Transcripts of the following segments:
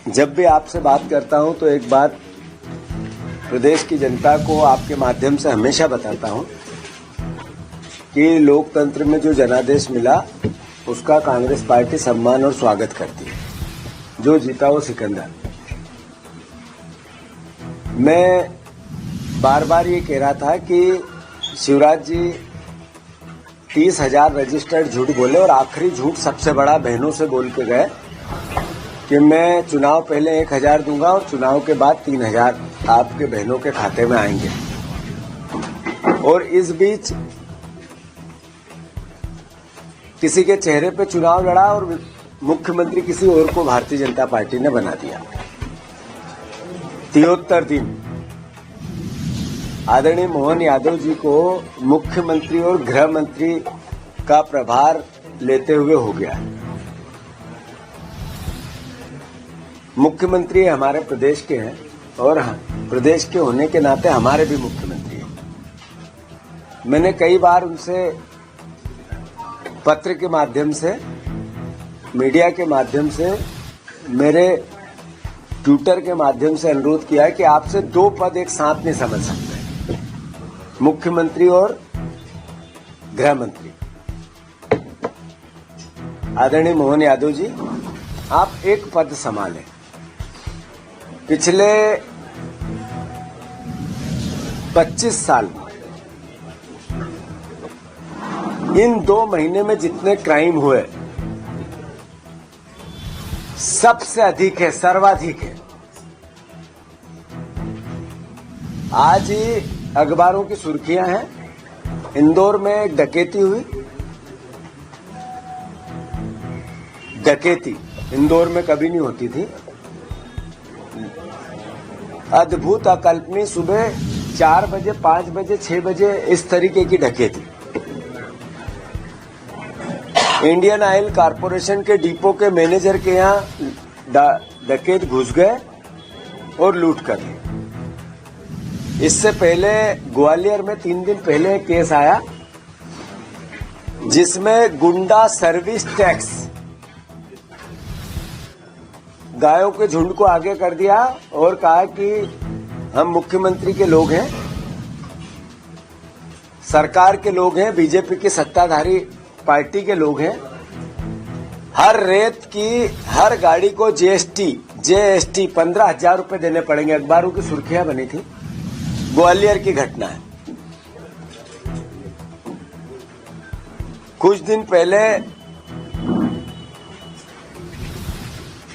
जब भी आपसे बात करता हूं तो एक बात प्रदेश की जनता को आपके माध्यम से हमेशा बताता हूं कि लोकतंत्र में जो जनादेश मिला उसका कांग्रेस पार्टी सम्मान और स्वागत करती है। जो जीता वो सिकंदर। मैं बार बार ये कह रहा था कि शिवराज जी 30,000 रजिस्टर्ड झूठ बोले और आखिरी झूठ सबसे बड़ा बहनों से बोल के गए कि मैं चुनाव पहले 1,000 दूंगा और चुनाव के बाद 3,000 आपके बहनों के खाते में आएंगे। और इस बीच किसी के चेहरे पे चुनाव लड़ा और मुख्यमंत्री किसी और को भारतीय जनता पार्टी ने बना दिया। 73 दिन आदरणीय मोहन यादव जी को मुख्यमंत्री और गृह मंत्री का प्रभार लेते हुए हो गया है। मुख्यमंत्री हमारे प्रदेश के हैं और प्रदेश के होने के नाते हमारे भी मुख्यमंत्री हैं। मैंने कई बार उनसे पत्र के माध्यम से, मीडिया के माध्यम से, मेरे ट्विटर के माध्यम से अनुरोध किया है कि आपसे दो पद एक साथ नहीं समझ सकते, मुख्यमंत्री और गृह मंत्री। आदरणीय मोहन यादव जी, आप एक पद संभालें। पिछले 25 साल में इन 2 महीने में जितने क्राइम हुए सबसे अधिक है, सर्वाधिक है। आज ही अखबारों की सुर्खियां हैं, इंदौर में एक डकैती हुई। डकैती इंदौर में कभी नहीं होती थी। अद्भुत, अकल्पनीय, सुबह 4 बजे, 5 बजे, 6 बजे इस तरीके की डकैती। इंडियन ऑयल कारपोरेशन के डिपो के मैनेजर के यहां डकैत घुस गए और लूट कर लिए। इससे पहले ग्वालियर में 3 दिन पहले एक केस आया जिसमें गुंडा सर्विस टैक्स गायों के झुंड को आगे कर दिया और कहा कि हम मुख्यमंत्री के लोग हैं, सरकार के लोग हैं, बीजेपी की सत्ताधारी पार्टी के लोग हैं। हर रेत की, हर गाड़ी को जीएसटी 15,000 रुपए देने पड़ेंगे। अखबारों की सुर्खियां बनी थी। ग्वालियर की घटना है। कुछ दिन पहले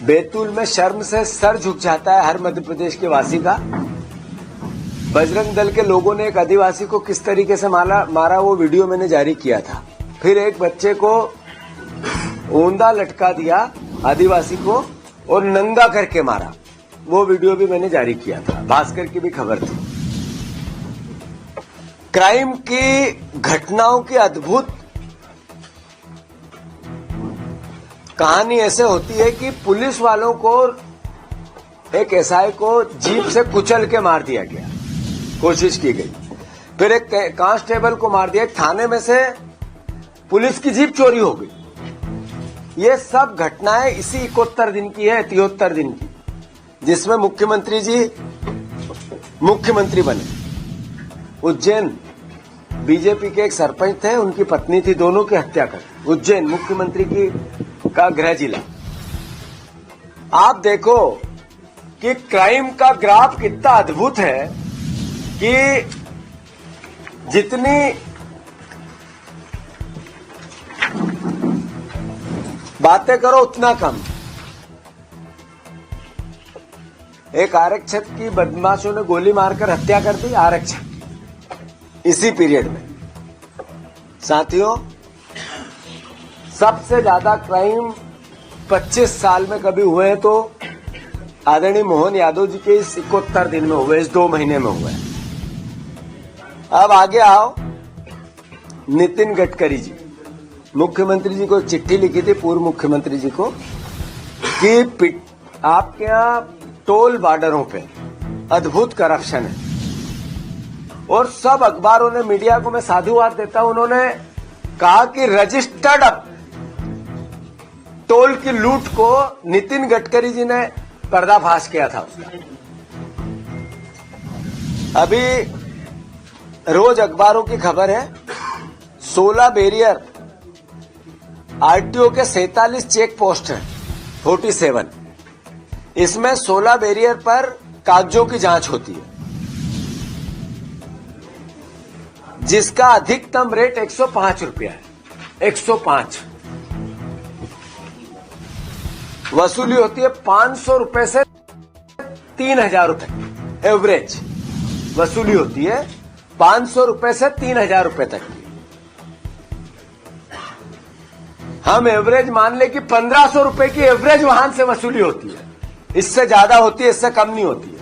बैतूल में शर्म से सर झुक जाता है हर मध्य प्रदेश के वासी का। बजरंग दल के लोगों ने एक आदिवासी को किस तरीके से मारा वो वीडियो मैंने जारी किया था। फिर एक बच्चे को ऊंधा लटका दिया आदिवासी को और नंगा करके मारा, वो वीडियो भी मैंने जारी किया था। भास्कर की भी खबर थी। क्राइम की घटनाओं की अद्भुत कहानी ऐसे होती है कि पुलिस वालों को, एक एसआई को जीप से कुचल के मार दिया गया, कोशिश की गई। फिर एक कांस्टेबल को मार दिया। थाने में से पुलिस की जीप चोरी हो गई। ये सब घटनाएं इसी 71 दिन की है, 73 दिन की, जिसमें मुख्यमंत्री जी मुख्यमंत्री बने। उज्जैन बीजेपी के एक सरपंच थे, उनकी पत्नी थी, दोनों की हत्या कर। उज्जैन मुख्यमंत्री का गृह जिला। आप देखो कि क्राइम का ग्राफ कितना अद्भुत है कि जितनी बातें करो उतना कम। एक आरक्षक की बदमाशों ने गोली मारकर हत्या कर दी, आरक्षक, इसी पीरियड में। साथियों, सबसे ज्यादा क्राइम 25 साल में कभी हुए हैं तो आदरणीय मोहन यादव जी के इस 71 दिन में हुए, इस 2 महीने में हुए। अब आगे आओ, नितिन गडकरी जी, मुख्यमंत्री जी को चिट्ठी लिखी थी, पूर्व मुख्यमंत्री जी को, कि आपके यहां टोल बॉर्डरों पे अद्भुत करप्शन है। और सब अखबारों ने, मीडिया को मैं साधुवाद देता हूं, उन्होंने कहा कि रजिस्टर्ड टोल की लूट को नितिन गडकरी जी ने पर्दाफाश किया था उसका। अभी रोज अखबारों की खबर है 16 बैरियर आरटीओ के 47 चेक पोस्ट हैं 47, इसमें 16 बैरियर पर कागजों की जांच होती है, जिसका अधिकतम रेट 105 रुपया है। 105 वसूली होती है 500 रुपए से 3000 रुपए एवरेज वसूली होती है, 500 रुपए से 3000 रुपए तक की। हम एवरेज मान ले कि 1500 रुपए की एवरेज वाहन से वसूली होती है, इससे ज्यादा होती है, इससे कम नहीं होती है।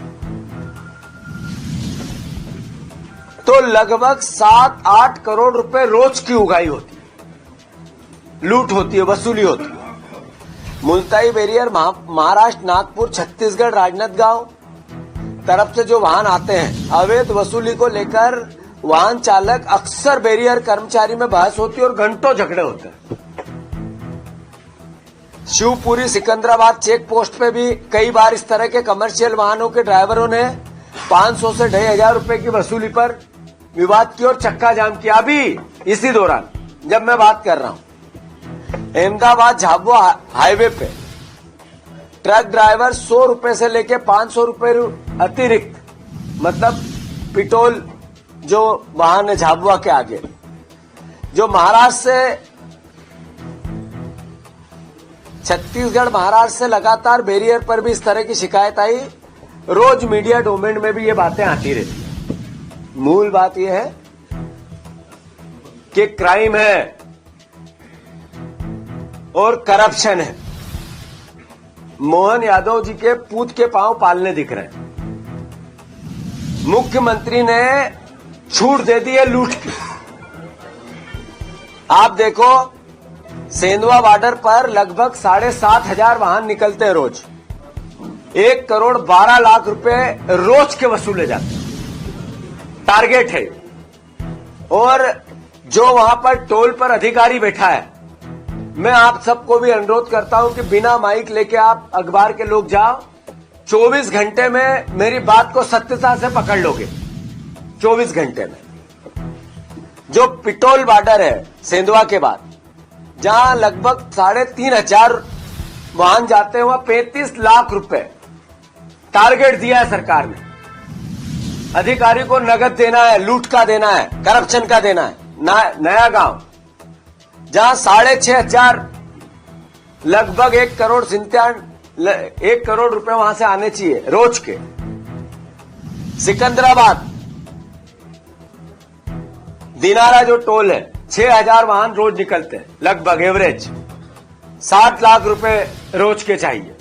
तो लगभग 7-8 करोड़ रुपए रोज की उगाई होती है, लूट होती है, वसूली होती है। मुल्ताई बैरियर महाराष्ट्र, नागपुर, छत्तीसगढ़, राजनांदगांव तरफ से जो वाहन आते हैं, अवैध वसूली को लेकर वाहन चालक अक्सर बैरियर कर्मचारी में बहस होती है और घंटों झगड़े होते हैं। शिवपुरी सिकंदराबाद चेक पोस्ट पे भी कई बार इस तरह के कमर्शियल वाहनों के ड्राइवरों ने 500 से 2500 रुपए की वसूली पर विवाद की और चक्का जाम किया। अभी इसी दौरान जब मैं बात कर रहा हूं, अहमदाबाद झाबुआ हाईवे पे ट्रक ड्राइवर 100 रुपए से लेके 500 रुपए अतिरिक्त, मतलब पिटोल जो वाहन है झाबुआ के आगे, जो महाराष्ट्र से छत्तीसगढ़ महाराष्ट्र से लगातार बैरियर पर भी इस तरह की शिकायत आई। रोज मीडिया डोमेन में भी ये बातें आती रहती है। मूल बात यह है कि क्राइम है और करप्शन है। मोहन यादव जी के पूत के पांव पालने दिख रहे हैं। मुख्यमंत्री ने छूट दे दी है लूट की। आप देखो, सेंधवा बॉर्डर पर लगभग 7,500 वाहन निकलते हैं रोज। 1 करोड़ 12 लाख रुपए रोज के वसूले जाते हैं, टारगेट है। और जो वहां पर टोल पर अधिकारी बैठा है, मैं आप सबको भी अनुरोध करता हूं कि बिना माइक लेके आप अखबार के लोग जाओ, 24 घंटे में मेरी बात को सत्यता से पकड़ लोगे। 24 घंटे में जो पिटोल बॉर्डर है सेंधवा के बाद, जहां लगभग 3,500 वाहन जाते हैं, वहां 35 लाख रुपए टारगेट दिया है सरकार ने। अधिकारी को नगद देना है, लूट का देना है, करप्शन का देना है। नया गांव जहां 6,500 लगभग 1 करोड़ रुपए वहां से आने चाहिए रोज के। सिकंदराबाद दिनारा जो टोल है, 6,000 वाहन रोज निकलते हैं, लगभग एवरेज 60 लाख रुपए रोज के चाहिए।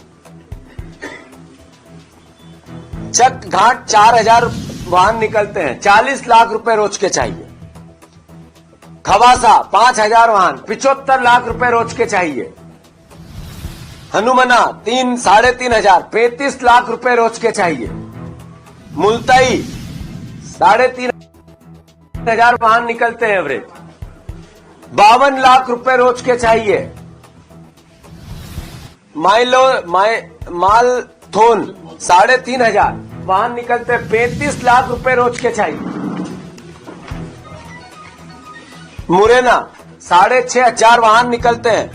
चक घाट 4,000 वाहन निकलते हैं, 40 लाख रुपए रोज के चाहिए। खवासा 5,000 वाहन, 75 लाख रुपए रोज के चाहिए। हनुमना 3,500, 35 लाख रुपए रोज के चाहिए। मुल्ताई 3,500 वाहन निकलते हैं एवरेज, 52 लाख रुपए रोज के चाहिए। मालथोन 3,500 वाहन निकलते हैं, 35 लाख रुपए रोज के चाहिए। मुरैना 6,500 वाहन निकलते हैं,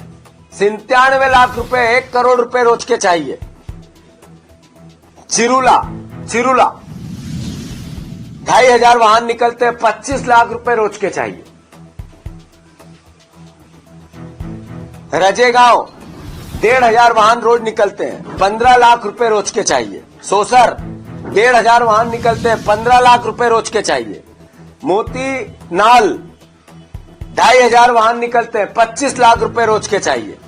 97 लाख रुपए, 1 करोड़ रुपए रोज के चाहिए। चिरुला 2,500 वाहन निकलते हैं, 25 लाख रुपए रोज के चाहिए। रजेगांव 1,500 वाहन रोज निकलते हैं, 15 लाख रुपए रोज के चाहिए। सोसर 1,500 वाहन निकलते हैं, 15 लाख रुपए रोज के चाहिए। मोती नाल 2,500 वाहन निकलते हैं, 25 लाख रुपए रोज के चाहिए।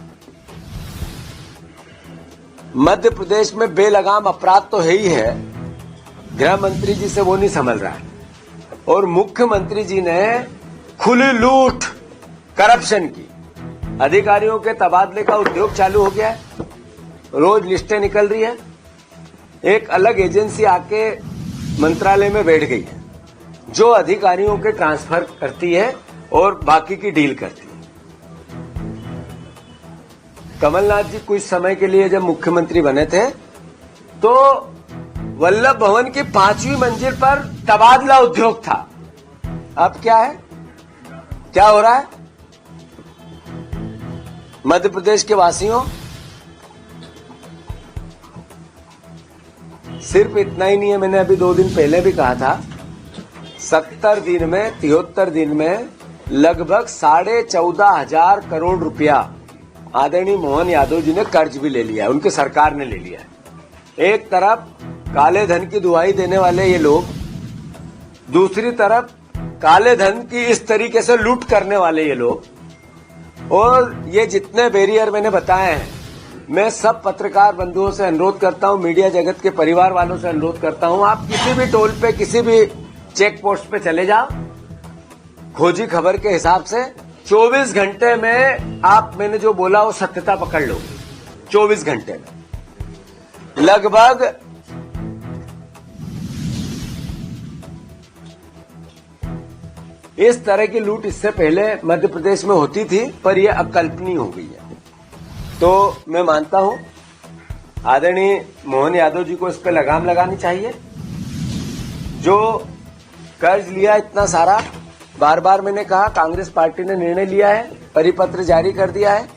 मध्य प्रदेश में बेलगाम अपराध तो है ही है, गृह मंत्री जी से वो नहीं संभल रहा है, और मुख्यमंत्री जी ने खुली लूट करप्शन की। अधिकारियों के तबादले का उद्योग चालू हो गया है, रोज लिस्टें निकल रही है। एक अलग एजेंसी आके मंत्रालय में बैठ गई है, जो अधिकारियों के ट्रांसफर करती है और बाकी की डील करती है। कमलनाथ जी कुछ समय के लिए जब मुख्यमंत्री बने थे, तो वल्लभ भवन की 5वीं मंजिल पर तबादला उद्योग था। अब क्या है, क्या हो रहा है? मध्य प्रदेश के वासियों, सिर्फ इतना ही नहीं है, मैंने अभी 2 दिन पहले भी कहा था, 73 दिन में लगभग 14,500 करोड़ रुपया आदरणीय मोहन यादव जी ने कर्ज भी ले लिया है, उनकी सरकार ने ले लिया है। एक तरफ काले धन की दुहाई देने वाले ये लोग, दूसरी तरफ काले धन की इस तरीके से लूट करने वाले ये लोग। और ये जितने बैरियर मैंने बताए हैं, मैं सब पत्रकार बंधुओं से अनुरोध करता हूं, मीडिया जगत के परिवार वालों से अनुरोध करता हूं, आप किसी भी टोल पे, किसी भी चेक पोस्ट पे चले जाओ, खोजी खबर के हिसाब से 24 घंटे में आप, मैंने जो बोला वो सत्यता पकड़ लो। 24 घंटे में लगभग इस तरह की लूट इससे पहले मध्य प्रदेश में होती थी, पर यह अकल्पनीय हो गई है। तो मैं मानता हूं आदरणीय मोहन यादव जी को इस पर लगाम लगानी चाहिए। जो कर्ज लिया इतना सारा, बार बार मैंने कहा, कांग्रेस पार्टी ने निर्णय लिया है, परिपत्र जारी कर दिया है।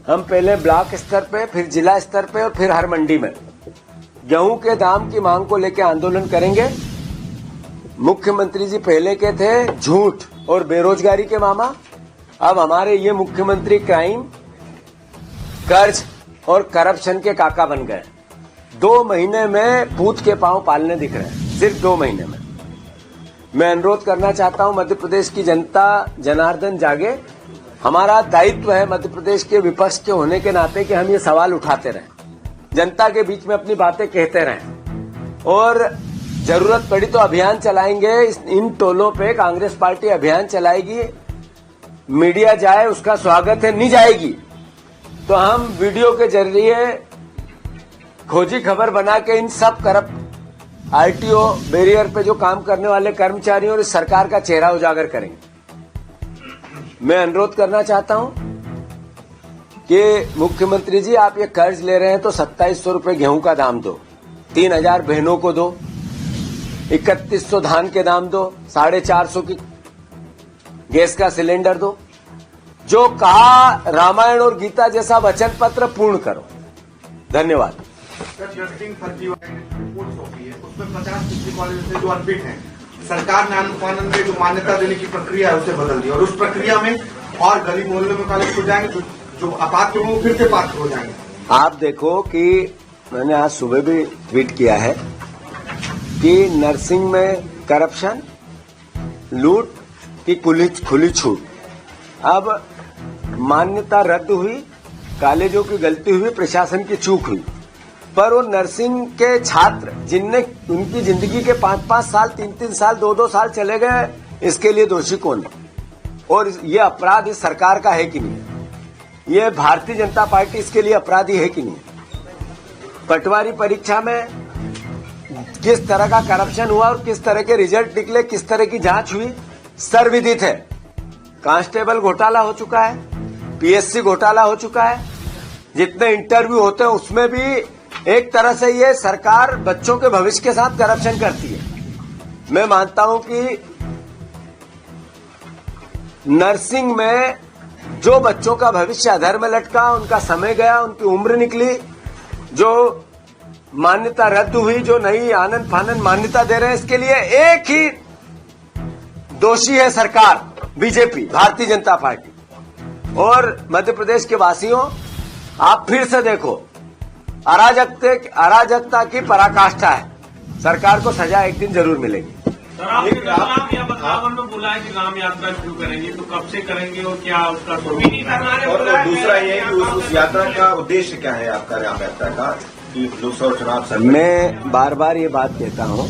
हम पहले ब्लॉक स्तर पे, फिर जिला स्तर पे और फिर हर मंडी में गेहूं के दाम की मांग को लेकर आंदोलन करेंगे। मुख्यमंत्री जी पहले के थे झूठ और बेरोजगारी के मामा, अब हमारे ये मुख्यमंत्री क्राइम, कर्ज और करप्शन के काका बन गए। 2 महीने में पूत के पांव पालने दिख रहे हैं, सिर्फ 2 महीने में। मैं अनुरोध करना चाहता हूं, मध्य प्रदेश की जनता जनार्दन जागे। हमारा दायित्व है मध्य प्रदेश के विपक्ष के होने के नाते कि हम ये सवाल उठाते रहें, जनता के बीच में अपनी बातें कहते रहें, और जरूरत पड़ी तो अभियान चलाएंगे। इन टोलों पे कांग्रेस पार्टी अभियान चलाएगी, मीडिया जाए उसका स्वागत है, नहीं जाएगी तो हम वीडियो के जरिए खोजी खबर बना के इन सब करप्ट आरटीओ बैरियर पे जो काम करने वाले कर्मचारियों और इस सरकार का चेहरा उजागर करेंगे। मैं अनुरोध करना चाहता हूं कि मुख्यमंत्री जी, आप ये कर्ज ले रहे हैं तो 2700 रुपए गेहूं का दाम दो, 3000 बहनों को दो, 3100 धान के दाम दो, 450 की गैस का सिलेंडर दो। जो कहा रामायण और गीता जैसा वचन पत्र पूर्ण करो। धन्यवाद। उसमें 50 कॉलेज से जो अनफिट हैं, सरकार ने अनुपालन में जो मान्यता देने की प्रक्रिया है उसे बदल दी, और उस प्रक्रिया में और गली मोहल्ले में कॉलेज खुल जाएंगे, जो अपात्र लोग फिर से पात्र हो जाएंगे। आप देखो कि मैंने आज सुबह भी ट्वीट किया है कि नर्सिंग में करप्शन, लूट की खुली छूट। अब मान्यता रद्द हुई, कॉलेजों की गलती हुई, प्रशासन की चूक हुई, पर वो नर्सिंग के छात्र जिनने उनकी जिंदगी के 5-5 साल, 3-3 साल, 2-2 साल चले गए, इसके लिए दोषी कौन है? और ये अपराध इस सरकार का है कि नहीं? ये भारतीय जनता पार्टी इसके लिए अपराधी है कि नहीं? पटवारी परीक्षा में किस तरह का करप्शन हुआ और किस तरह के रिजल्ट निकले, किस तरह की जांच हुई, सर्वविदित है। कांस्टेबल घोटाला हो चुका है, पीएससी घोटाला हो चुका है, जितने इंटरव्यू होते हैं उसमें भी एक तरह से ये सरकार बच्चों के भविष्य के साथ करप्शन करती है। मैं मानता हूं कि नर्सिंग में जो बच्चों का भविष्य अधर में लटका, उनका समय गया, उनकी उम्र निकली, जो मान्यता रद्द हुई, जो नई आनंद फानंद मान्यता दे रहे हैं, इसके लिए एक ही दोषी है सरकार, बीजेपी, भारतीय जनता पार्टी। और मध्य प्रदेश के वासियों, आप फिर से देखो, अराजकता की पराकाष्ठा है। सरकार को सजा एक दिन जरूर मिलेगी। सर, आपने बदलाव में बोला है कि राम यात्रा शुरू करेंगे, तो कब से करेंगे और क्या उसका और दूसरा ये है कि उस यात्रा का उद्देश्य क्या है आपका, राम यात्रा का, लोकसभा चुनाव से? मैं बार बार ये बात कहता हूं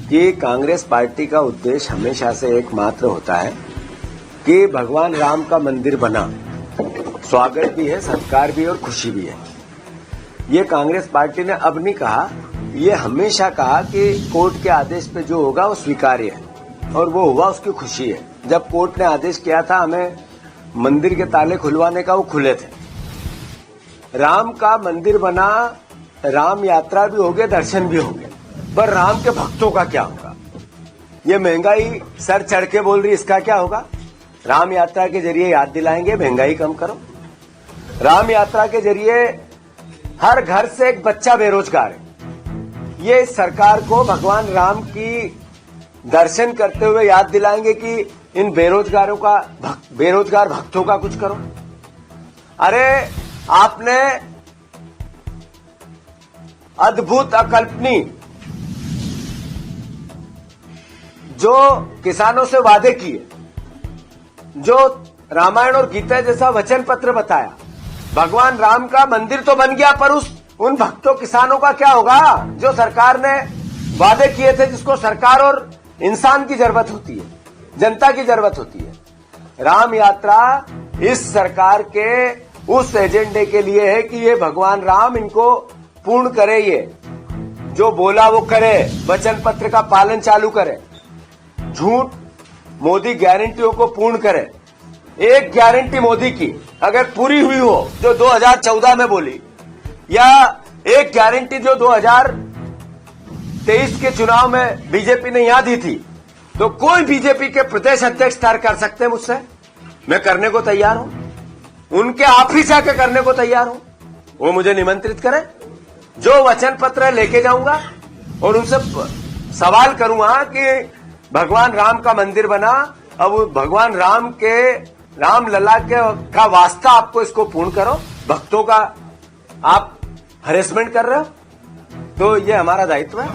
कि कांग्रेस पार्टी का उद्देश्य हमेशा से एकमात्र होता है कि भगवान राम का मंदिर बना, स्वागत भी है, सत्कार भी है और खुशी भी है। ये कांग्रेस पार्टी ने अब नहीं कहा, ये हमेशा कहा कि कोर्ट के आदेश पे जो होगा वो स्वीकार्य है, और वो हुआ, उसकी खुशी है। जब कोर्ट ने आदेश किया था हमें मंदिर के ताले खुलवाने का, वो खुले थे। राम का मंदिर बना, राम यात्रा भी होगी, दर्शन भी होंगे, पर राम के भक्तों का क्या होगा? ये महंगाई सर चढ़ के बोल रही, इसका क्या होगा? राम यात्रा के जरिए याद दिलाएंगे महंगाई कम करो। राम यात्रा के जरिए हर घर से एक बच्चा बेरोजगार है। ये इस सरकार को भगवान राम की दर्शन करते हुए याद दिलाएंगे कि इन बेरोजगारों का बेरोजगार भक्तों का कुछ करो। अरे आपने अद्भुत अकल्पनीय जो किसानों से वादे किए, जो रामायण और गीता जैसा वचन पत्र बताया, भगवान राम का मंदिर तो बन गया, पर उन भक्तों किसानों का क्या होगा जो सरकार ने वादे किए थे, जिसको सरकार और इंसान की जरूरत होती है, जनता की जरूरत होती है। राम यात्रा इस सरकार के उस एजेंडे के लिए है कि ये भगवान राम इनको पूर्ण करे, ये जो बोला वो करे, वचन पत्र का पालन चालू करे, झूठ मोदी गारंटियों को पूर्ण करे। एक गारंटी मोदी की अगर पूरी हुई हो जो 2014 में बोली, या एक गारंटी जो 2023 के चुनाव में बीजेपी ने यहां दी थी, तो कोई बीजेपी के प्रदेश अध्यक्ष तय कर सकते हैं मुझसे, मैं करने को तैयार हूं, उनके ऑफिस आके करने को तैयार हूं। वो मुझे निमंत्रित करें, जो वचन पत्र लेके जाऊंगा और उनसे सवाल करूंगा कि भगवान राम का मंदिर बना, अब भगवान राम के राम लला का वास्ता आपको इसको पूर्ण करो, भक्तों का आप हरेसमेंट कर रहे हो, तो ये हमारा दायित्व है।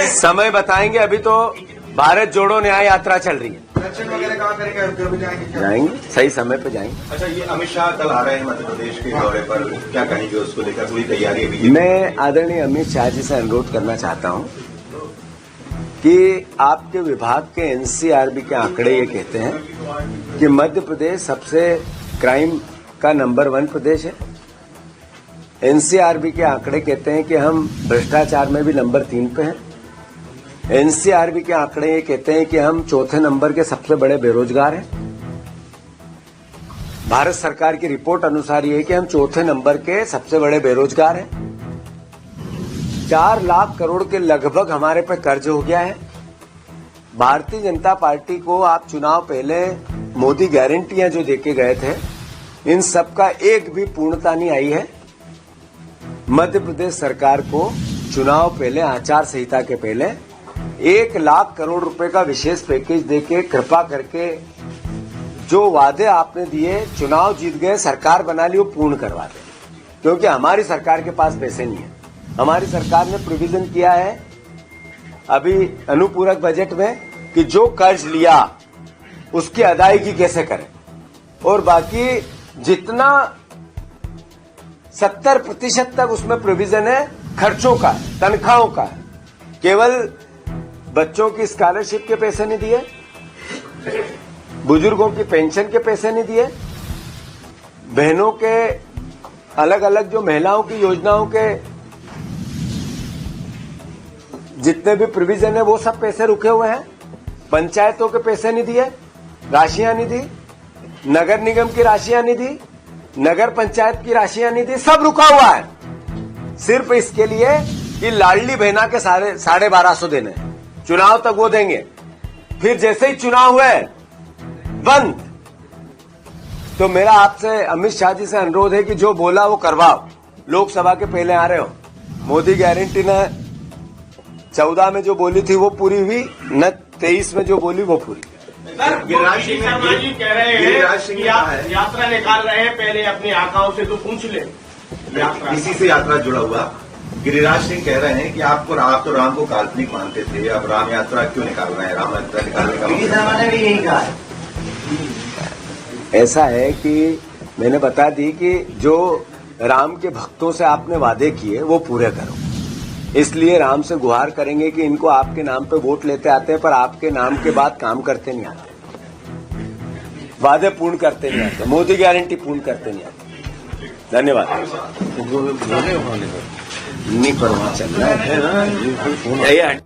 समय बताएंगे, अभी तो भारत जोड़ो न्याय यात्रा चल रही है, दर्शन वगैरह कहाँ करेंगे? जाएंगे, सही समय पे जाएंगे। अच्छा, ये अमित शाह कल आ रहे हैं मध्य प्रदेश के दौरे पर, क्या कहेंगे उसको लेकर? पूरी तैयारी भी? मैं आदरणीय अमित शाह जी से अनुरोध करना चाहता हूं कि आपके विभाग के एनसीआरबी के आंकड़े ये कहते हैं कि मध्य प्रदेश सबसे क्राइम का नंबर 1 प्रदेश है। एनसीआरबी के आंकड़े कहते हैं कि हम भ्रष्टाचार में भी नंबर 3 पे हैं। एनसीआरबी के आंकड़े ये कहते हैं कि हम चौथे नंबर के सबसे बड़े बेरोजगार हैं। भारत सरकार की रिपोर्ट अनुसार ये है कि हम चौथे नंबर के सबसे बड़े बेरोजगार हैं। 4 लाख करोड़ के लगभग हमारे पे कर्ज हो गया है। भारतीय जनता पार्टी को आप चुनाव पहले मोदी गारंटियां जो देके गए थे, इन सब का एक भी पूर्णता नहीं आई है। मध्य प्रदेश सरकार को चुनाव पहले, आचार संहिता के पहले 1 लाख करोड़ रुपए का विशेष पैकेज देके कृपा करके जो वादे आपने दिए, चुनाव जीत गए, सरकार बना ली, वो पूर्ण करवा दें, क्योंकि हमारी सरकार के पास पैसे नहीं है। हमारी सरकार ने प्रोविजन किया है अभी अनुपूरक बजट में कि जो कर्ज लिया उसकी अदायगी कैसे करें, और बाकी जितना 70% तक उसमें प्रोविजन है खर्चों का, तनख्वाहों का। केवल बच्चों की स्कॉलरशिप के पैसे नहीं दिए, बुजुर्गों की पेंशन के पैसे नहीं दिए, बहनों के अलग अलग जो महिलाओं की योजनाओं के जितने भी प्रोविजन है वो सब पैसे रुके हुए हैं। पंचायतों के पैसे नहीं दिए, राशियां नहीं दी, नगर निगम की राशियां नहीं दी, नगर पंचायत की राशियां नहीं दी, सब रुका हुआ है, सिर्फ इसके लिए कि लाडली बहना के 1250 देने हैं, चुनाव तक वो देंगे, फिर जैसे ही चुनाव हुए बंद। तो मेरा आपसे अमित शाह जी से अनुरोध है कि जो बोला वो करवाओ। लोकसभा के पहले आ रहे हो, मोदी गारंटी ने 14 में जो बोली थी वो पूरी हुई न, 23 में जो बोली वो पूरी। गिरिराज सिंह शर्मा जी कह रहे हैं यात्रा निकाल रहे हैं, पहले अपनी आकाओं से तो पूछ ले। इसी से यात्रा जुड़ा हुआ गिरिराज सिंह कह रहे हैं कि आप तो राम को काल्पनिक मानते थे, अब राम यात्रा क्यों निकाल रहे हैं? राम यात्रा निकालने का ने भी यही कहा है। ऐसा है कि मैंने बता दी कि जो राम के भक्तों से आपने वादे किए वो पूरे करो, इसलिए राम से गुहार करेंगे कि इनको आपके नाम पे वोट लेते आते हैं, पर आपके नाम के बाद काम करते नहीं आते, वादे पूर्ण करते नहीं आते, मोदी गारंटी पूर्ण करते नहीं आते। धन्यवाद। नहीं पर वहां चल रहा है